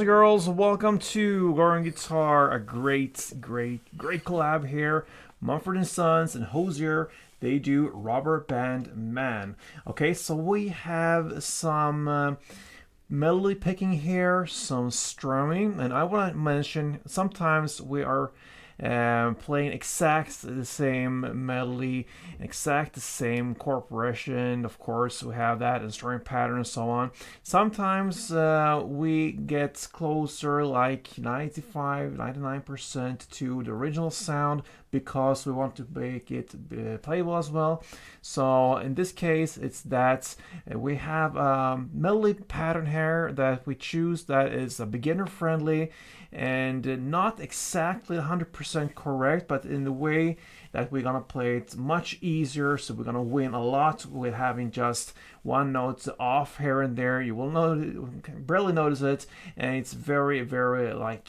and girls, welcome to Ovation Guitar, a great collab here. Mumford and Sons and Hozier, they do Rubber Band Man. Okay, so we have some melody picking here, some strumming, and I want to mention sometimes we are playing exact the same melody, exact the same chord progression. Of course, we have that and strumming pattern and so on. Sometimes we get closer, like 95, 99% to the original sound because we want to make it playable as well. So in this case, it's that we have a melody pattern here that we choose that is a beginner friendly and not exactly 100% correct, but in the way that we're gonna play it much easier. So we're gonna win a lot with having just one note off here and there. You will barely notice it, and it's very like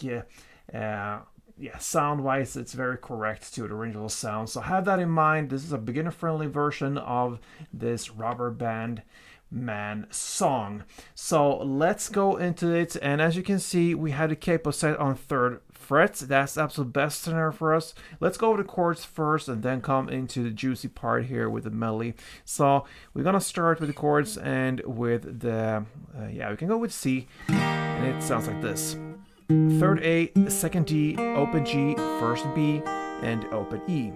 sound wise it's very correct to the original sound. So have that in mind. This is a beginner friendly version of this Rubber Band Man song. So let's go into it, and as you can see, we have the capo set on 3rd fret. That's absolute best scenario for us. Let's go over the chords first and then come into the juicy part here with the melody. So we're gonna start with the chords and with the we can go with C, and it sounds like this: 3rd A, 2nd D, open G, 1st B, and open E.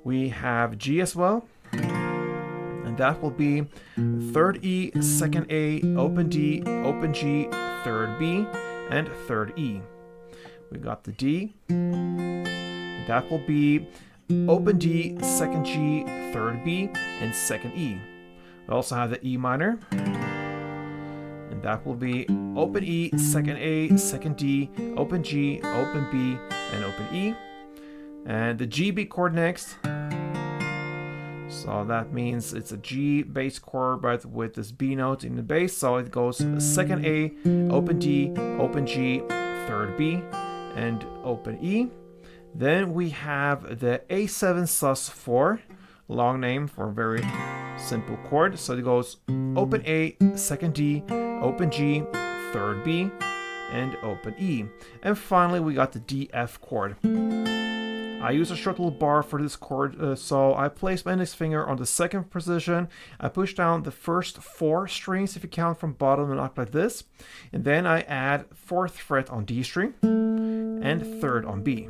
We have G as well, and that will be 3rd E, 2nd A, open D, open G, 3rd B, and 3rd E. We got the D, and that will be open D, 2nd G, 3rd B, and 2nd E. We also have the E minor, and that will be open E, 2nd A, 2nd D, open G, open B, and open E. And the G B chord next. So that means it's a G bass chord, but with this B note in the bass. So it goes 2nd A, open D, open G, 3rd B, and open E. Then we have the A7 sus4, long name for a very simple chord. So it goes open A, 2nd D, open G, 3rd B, and open E. And finally we got the DF chord. I use a short little bar for this chord, so I place my index finger on the 2nd position. I push down the first 4 strings if you count from bottom and up like this, and then I add 4th fret on D string and 3rd on B.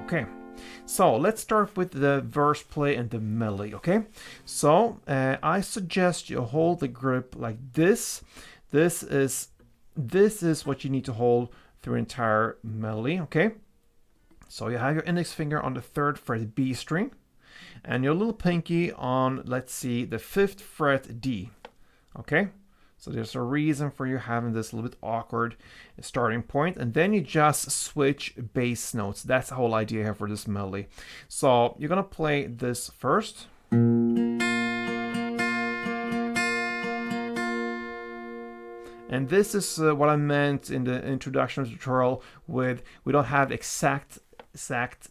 Okay, so let's start with the verse play and the melody. Okay, so I suggest you hold the grip like this. This is what you need to hold through entire melody. Okay. So you have your index finger on the 3rd fret B string, and your little pinky on, let's see, the 5th fret D. Okay, so there's a reason for you having this little bit awkward starting point, and then you just switch bass notes. That's the whole idea here for this melody. So you're gonna play this first. And this is what I meant in the introduction tutorial with we don't have exact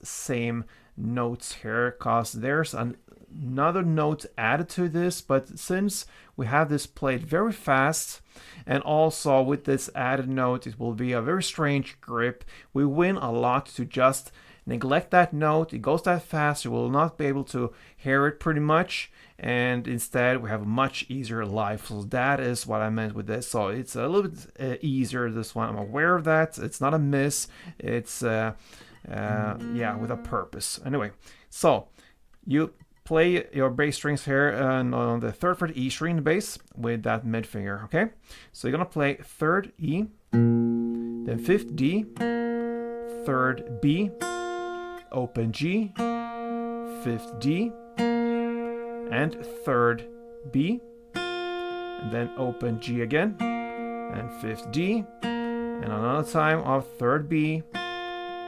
same notes here, because there's another note added to this, but since we have this played very fast, and also with this added note it will be a very strange grip, we win a lot to just neglect that note. It goes that fast, you will not be able to hear it pretty much, and instead we have a much easier life. So that is what I meant with this. So it's a little bit easier, this one. I'm aware of that. It's not a miss. It's with a purpose. Anyway, so you play your bass strings here on the 3rd fret E string in the bass with that mid finger. Okay, so you're gonna play 3rd E, then 5th D, 3rd B, open G, 5th D, and 3rd B, and then open G again, and 5th D, and another time of 3rd B,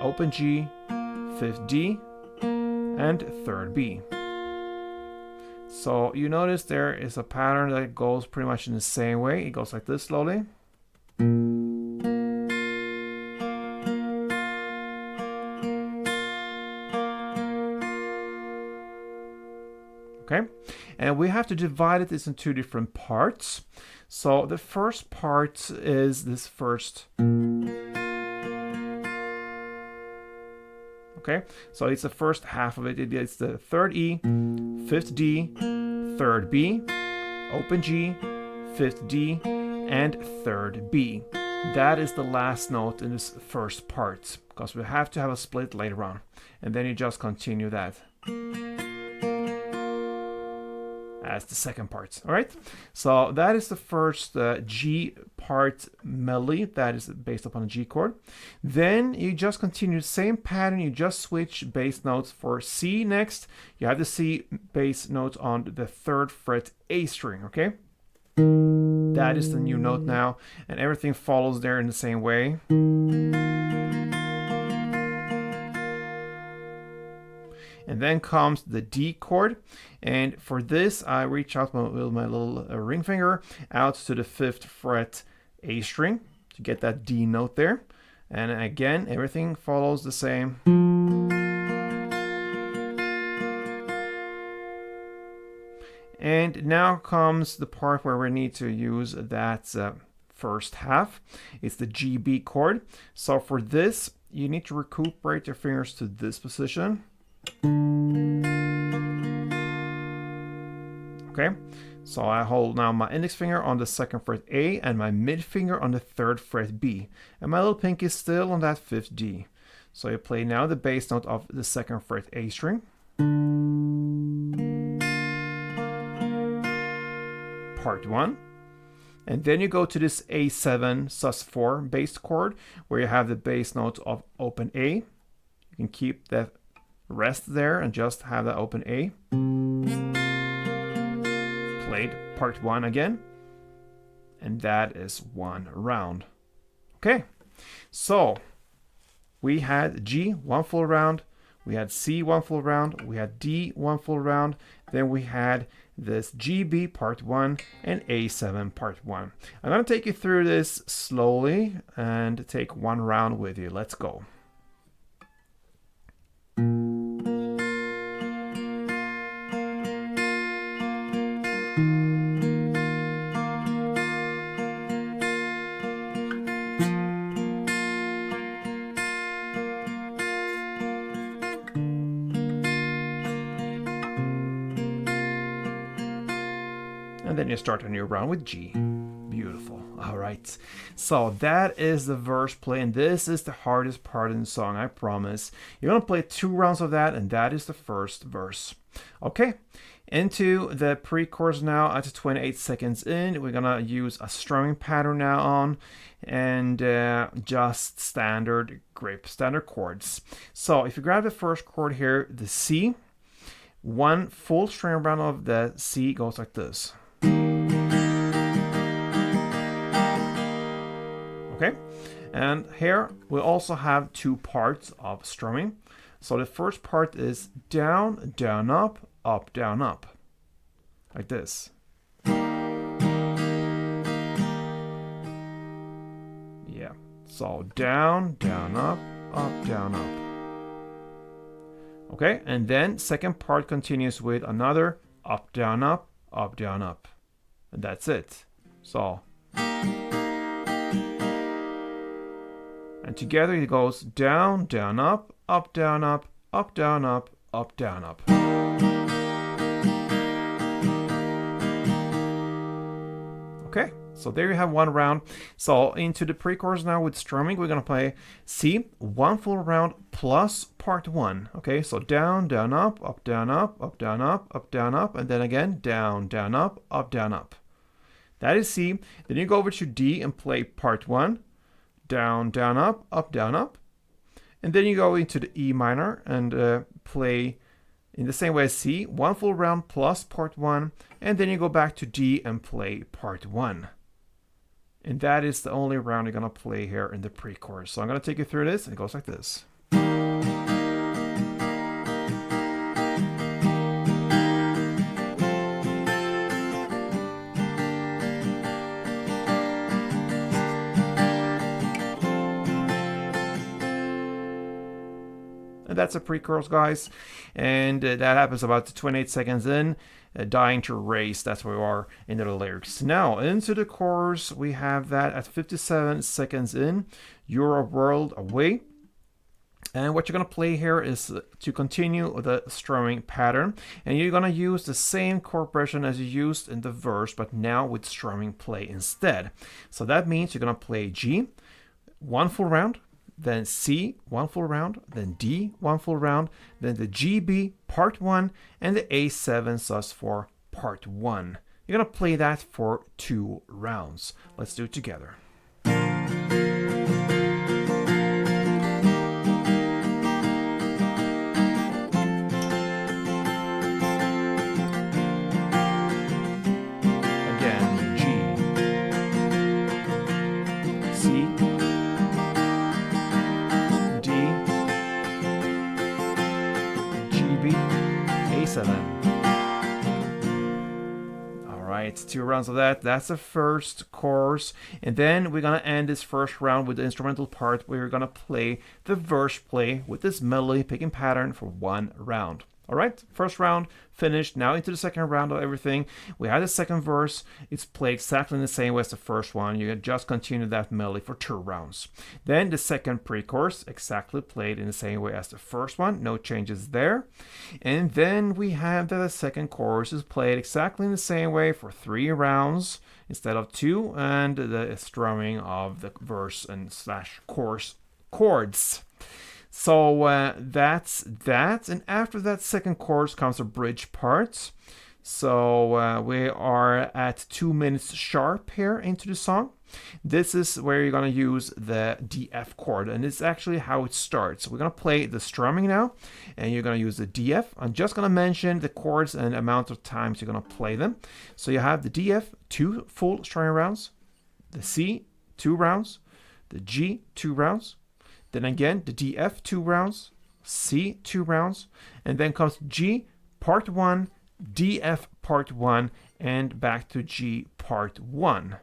open G, 5th D, and 3rd B. So you notice there is a pattern that goes pretty much in the same way. It goes like this slowly. Okay, and we have to divide this into two different parts. So the first part is this first. Okay, so it's the first half of it. It's the third E, fifth D, third B, open G, fifth D, and third B. That is the last note in this first part, because we have to have a split later on. And then you just continue that as the second part. All right, so that is the first G part melody that is based upon a G chord. Then you just continue the same pattern. You just switch bass notes. For C next, you have the C bass note on the 3rd fret A string. Okay, that is the new note now, and everything follows there in the same way. And then comes the D chord, and for this I reach out with my little ring finger out to the 5th fret A string to get that D note there. And again, everything follows the same. And now comes the part where we need to use that first half. It's the GB chord. So for this, you need to recuperate your fingers to this position. Okay, so I hold now my index finger on the 2nd fret A and my mid finger on the 3rd fret B, and my little pinky is still on that 5th D. So you play now the bass note of the 2nd fret A string, part 1, and then you go to this A7 sus4 bass chord where you have the bass note of open A. You can keep the rest there and just have the open A. Played part 1 again, and that is 1 round. Okay, so we had G 1 full round, we had C 1 full round, we had D 1 full round, then we had this GB part 1 and A7 part 1. I'm going to take you through this slowly and take 1 round with you. Let's go. And then you start a new round with G. Beautiful. All right. So that is the verse play, and this is the hardest part in the song, I promise. You're going to play 2 rounds of that, and that is the first verse. Okay. Into the pre-chorus now at 28 seconds in. We're going to use a strumming pattern now on, and just standard grip, standard chords. So if you grab the first chord here, the C, 1 full string round of the C goes like this. Okay, and here we also have 2 parts of strumming. So the first part is down, down, up, down, up, like this. Yeah, so down, down, up, down, up. Okay, and then second part continues with another up, down, up, down, up. And that's it. So, and together it goes down, down, up, down, up, down, up, down, up. Okay, so there you have 1 round. So into the pre-chorus now with strumming, we're gonna play C, 1 full round plus part 1. Okay, so down, down, up, down, up, down, up, down, up, and then again down, down, up, down, up. That is C. Then you go over to D and play part 1. Down, down, up, down, up. And then you go into the E minor and play in the same way as C, 1 full round plus part 1. And then you go back to D and play part 1. And that is the only round you're going to play here in the pre-chorus. So I'm going to take you through this, and it goes like this. And that's a pre-chorus, guys. And that happens about 28 seconds in. Dying to race, that's where we are into the lyrics. Now, into the chorus, we have that at 57 seconds in. You're a world away. And what you're going to play here is to continue the strumming pattern. And you're going to use the same chord progression as you used in the verse, but now with strumming play instead. So that means you're going to play G, one full round, then C, one full round, then D, one full round, then the GB, part 1, and the A7 sus4, part 1. You're going to play that for 2 rounds. Let's do it together. Alright, 2 rounds of that. That's the first chorus. And then we're going to end this first round with the instrumental part where we're going to play the verse play with this melody picking pattern for 1 round. Alright, first round finished. Now into the second round of everything. We had the second verse. It's played exactly in the same way as the first one. You just continue that melody for 2 rounds. Then the second pre-chorus, exactly played in the same way as the first one. No changes there. And then we have the second chorus is played exactly in the same way for 3 rounds instead of 2. And the strumming of the verse and slash chorus chords. So that's that, and after that second chorus comes a bridge part. So we are at 2 minutes sharp here into the song. This is where you're going to use the DF chord, and it's actually how it starts. We're going to play the strumming now, and you're going to use the DF. I'm just going to mention the chords and amount of times you're going to play them. So you have the DF, 2 full strumming rounds, the C, 2 rounds, the G, 2 rounds, then again, the DF 2 rounds, C 2 rounds, and then comes G part 1, DF part 1, and back to G part 1.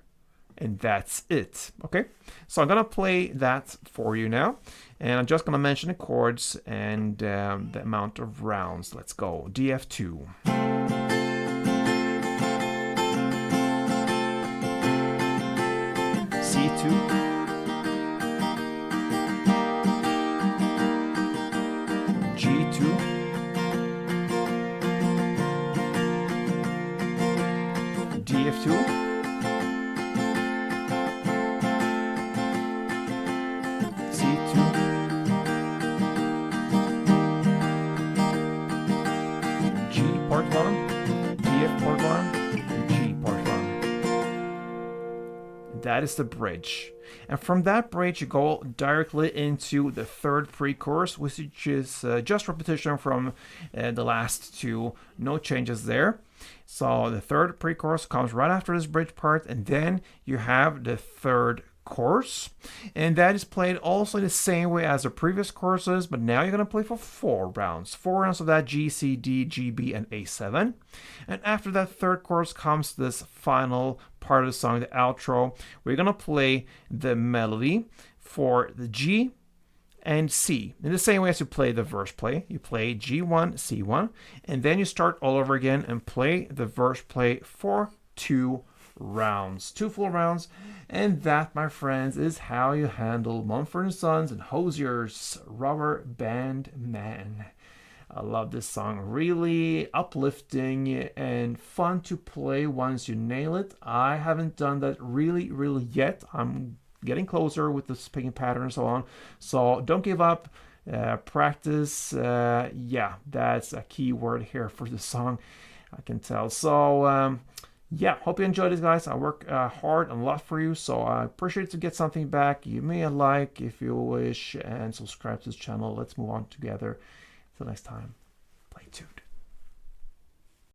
And that's it. Okay, so I'm going to play that for you now. And I'm just going to mention the chords and the amount of rounds. Let's go. DF2. C2. G2, DF2, C2, G part 1, DF part 1, and G part 1. That is the bridge. And from that bridge, you go directly into the third pre-chorus, which is just repetition from the last 2. No changes there. So the third pre-chorus comes right after this bridge part, and then you have the third chorus. And that is played also in the same way as the previous choruses, but now you're going to play for 4 rounds. 4 rounds of that G, C, D, G, B, and A7. And after that third chorus comes this final part of the song, the outro. We're going to play the melody for the G and C. In the same way as you play the verse play. You play G1, C1, and then you start all over again and play the verse play for 2 rounds, 2 full rounds. And that, my friends, is how you handle Mumford & Sons and Hozier's Rubber Band Man. I love this song. Really uplifting and fun to play once you nail it. I haven't done that really yet. I'm getting closer with the picking pattern and so on. So don't give up. Practice. Yeah, that's a key word here for the song, I can tell. So yeah, hope you enjoyed this, guys. I work hard and a lot for you, so I appreciate to get something back. Give me a like if you wish, and subscribe to this channel. Let's move on together. Till next time, play tuned.